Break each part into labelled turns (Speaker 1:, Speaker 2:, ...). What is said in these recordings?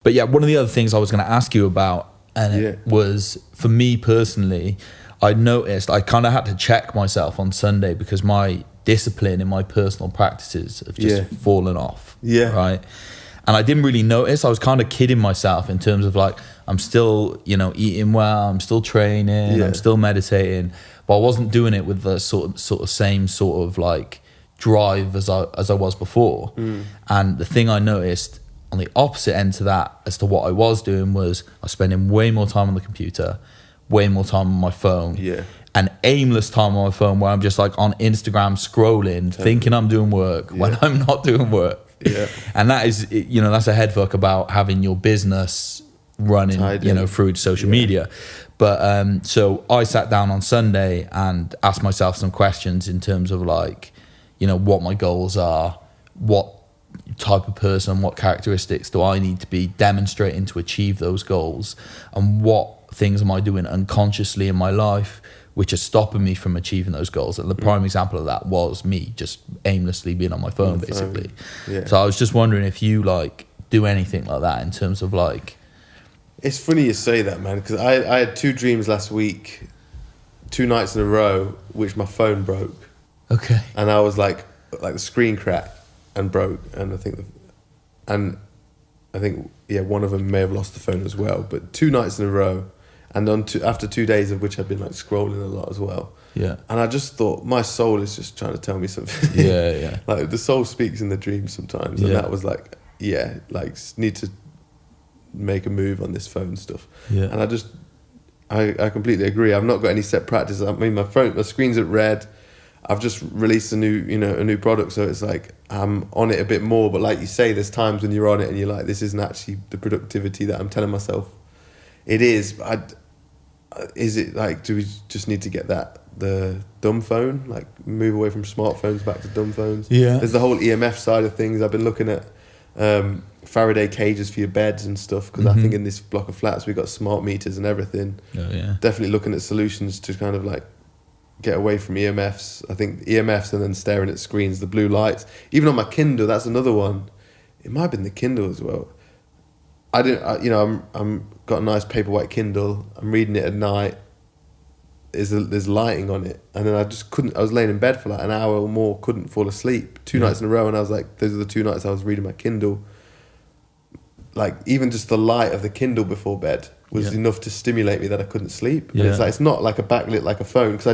Speaker 1: But yeah, one of the other things I was going to ask you about, and it was, for me personally, I noticed I kind of had to check myself on Sunday because my discipline in my personal practices have just fallen off. Yeah. Right. And I didn't really notice. I was kind of kidding myself in terms of like, I'm still, you know, eating well, I'm still training, I'm still meditating, but I wasn't doing it with the sort of same sort of like drive as I was before. And the thing I noticed on the opposite end to that as to what I was doing was I was spending way more time on the computer, way more time on my phone, and aimless time on my phone where I'm just like on Instagram scrolling, thinking I'm doing work when I'm not doing work. And that is, you know, that's a head fuck about having your business running, you know, through social media. But so I sat down on Sunday and asked myself some questions in terms of like, you know, what my goals are, what type of person, what characteristics do I need to be demonstrating to achieve those goals, and what things am I doing unconsciously in my life which are stopping me from achieving those goals. And the prime example of that was me just aimlessly being on my phone, basically. So I was just wondering if you like do anything like that in terms of like...
Speaker 2: It's funny you say that, man, because I had 2 dreams last week, 2 nights in a row, which my phone broke.
Speaker 1: Okay.
Speaker 2: And I was like the screen cracked and broke, and I think one of them may have lost the phone as well. But 2 nights in a row, and after 2 days of which I've been like scrolling a lot as well. Yeah. And I just thought my soul is just trying to tell me something. Yeah. Like the soul speaks in the dreams sometimes, and that was like, need to make a move on this phone stuff. Yeah. And I completely agree. I've not got any set practice. I mean, my screen's at red. I've just released a new product, so it's like I'm on it a bit more. But like you say, there's times when you're on it and you're like, this isn't actually the productivity that I'm telling myself it is. Is it like, do we just need to get the dumb phone, like move away from smartphones back to dumb phones? Yeah. There's the whole EMF side of things. I've been looking at Faraday cages for your beds and stuff, because I think in this block of flats we've got smart meters and everything. Oh yeah. Definitely looking at solutions to kind of like get away from EMFs. I think EMFs and then staring at screens, the blue lights. Even on my Kindle, that's another one. It might have been the Kindle as well. I'm got a nice paperwhite Kindle. I'm reading it at night. There's lighting on it, and then I just couldn't. I was laying in bed for like an hour or more, couldn't fall asleep. 2 nights in a row, and I was like, those are the 2 nights I was reading my Kindle. Like even just the light of the Kindle before bed was enough to stimulate me that I couldn't sleep. And it's not like a backlit like a phone, because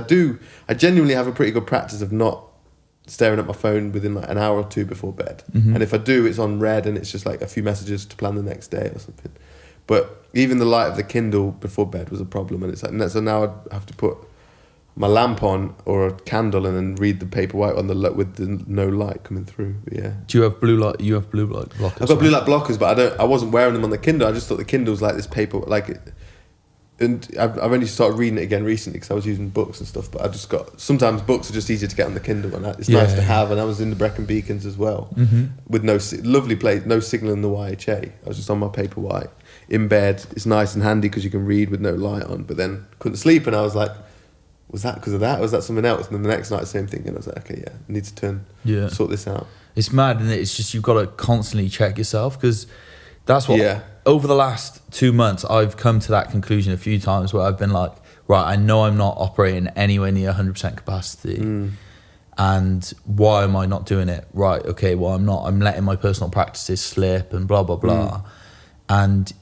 Speaker 2: I genuinely have a pretty good practice of not staring at my phone within like an hour or 2 before bed. And if I do, it's on red and it's just like a few messages to plan the next day or something. But even the light of the Kindle before bed was a problem, and it's like, so now I have to put my lamp on or a candle and then read the paper white on with the no light coming through. Yeah.
Speaker 1: Do you have blue light? You have blue light blockers.
Speaker 2: I've got blue light blockers, but I wasn't wearing them on the Kindle. I just thought the Kindle's like this paper, like, and I've only started reading it again recently because I was using books and stuff. But sometimes books are just easier to get on the Kindle, and it's nice to have. And I was in the Brecon Beacons as well, with lovely place, no signal in the YHA. I was just on my paper white in bed. It's nice and handy because you can read with no light on. But then couldn't sleep, and I was like, was that because of that? Or was that something else? And then the next night, same thing. And I was like, okay, I need to sort this out.
Speaker 1: It's mad, and it's just, you've got to constantly check yourself, because that's what, over the last 2 months, I've come to that conclusion a few times where I've been like, right, I know I'm not operating anywhere near 100% capacity. And why am I not doing it? Right, okay, well, I'm letting my personal practices slip and blah, blah, blah. And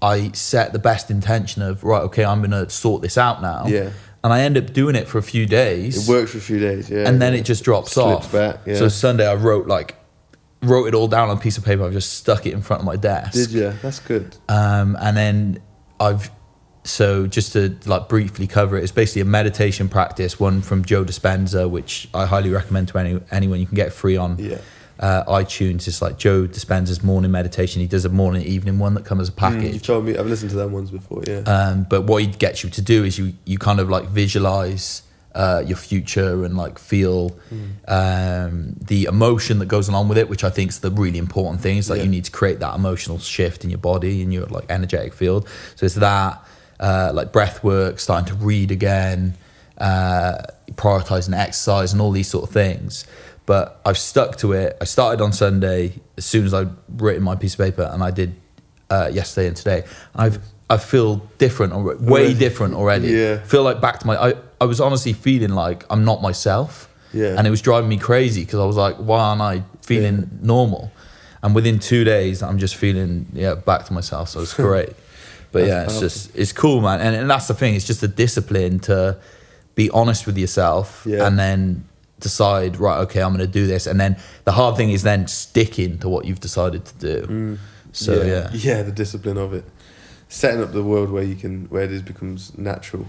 Speaker 1: I set the best intention of, right, okay, I'm going to sort this out now. Yeah. And I end up doing it for a few days.
Speaker 2: It works for a few days, yeah.
Speaker 1: And then it just drops off. Back, yeah. So Sunday I wrote it all down on a piece of paper. I've just stuck it in front of my desk.
Speaker 2: Did you? That's good.
Speaker 1: And then just to like briefly cover it, it's basically a meditation practice, one from Joe Dispenza, which I highly recommend to anyone. You can get free on iTunes. It's like Joe Dispenza's morning meditation. He does a morning evening one that comes as a package.
Speaker 2: You've told me, I've listened to them ones before, yeah.
Speaker 1: But what he gets you to do is you kind of like visualize your future and like feel the emotion that goes along with it, which I think is the really important thing. Is like you need to create that emotional shift in your body and your like energetic field. So it's that like breath work, starting to read again, prioritizing exercise and all these sort of things. But I've stuck to it. I started on Sunday as soon as I'd written my piece of paper, and I did yesterday and today. I feel different, way different already.
Speaker 2: Yeah.
Speaker 1: Feel like back to I was honestly feeling like I'm not myself.
Speaker 2: Yeah.
Speaker 1: And it was driving me crazy because I was like, why aren't I feeling normal? And within 2 days, I'm just feeling back to myself. So it's great. But it's cool, man. And that's the thing. It's just a discipline to be honest with yourself and then decide, right, okay, I'm going to do this. And then the hard thing is then sticking to what you've decided to do. So
Speaker 2: the discipline of it, setting up the world where it becomes natural.